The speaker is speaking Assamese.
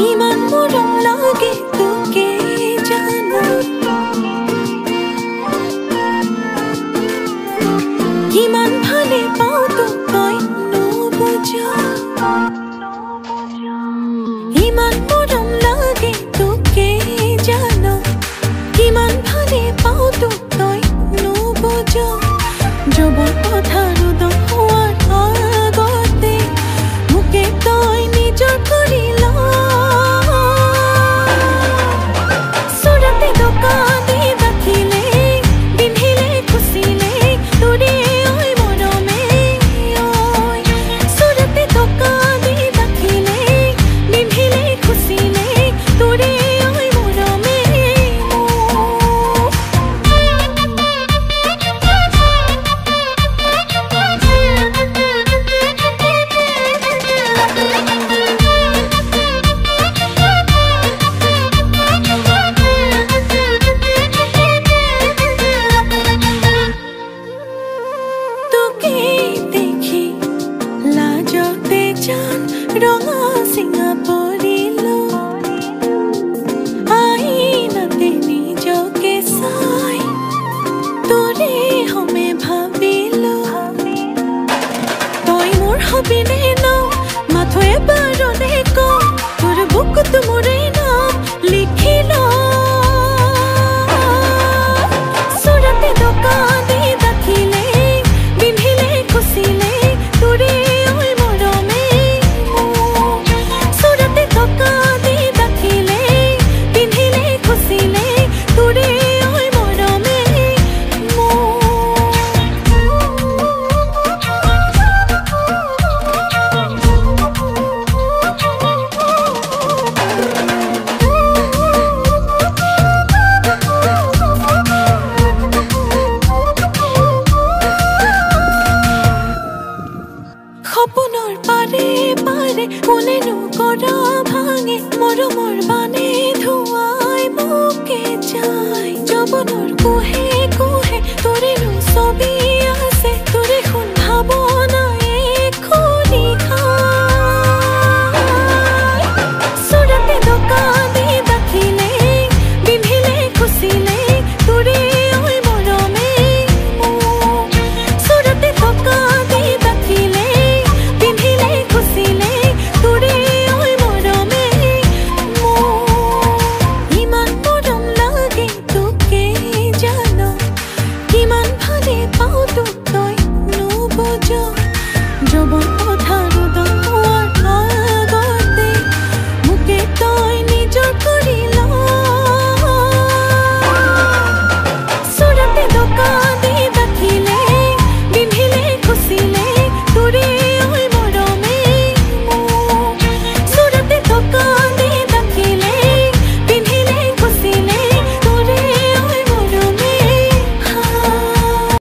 ইমান মৰম লাগে তোকে জানো কিমান ভালে পাওঁ তোক তই নুবুজ ইমান মৰম লাগে তোকে জানো কিমান ভালে পাওঁ তোক তই নুবুজ যবৰ পথাৰ উদং হোৱাৰ আগতে মোকে তই নিজৰ কৰি ল ৰঙা চিঙা পৰিলো আইনাতে নিজকে চাই তোৰে হমে ভাবিলো তই মোৰ হবিনে ন মাথো এবাৰলে ক তোৰ বুকুত মোৰে নাম লিখিল চুৰতে দোকানে দাখিলে পিন্ধিলে খুচিলে তোৰে সপোনৰ পাৰে পাৰে কোনেনো কৰা ভাঙে মৰমৰ বানে ধুৱাই মোকে যায় যৌৱনৰ কোহে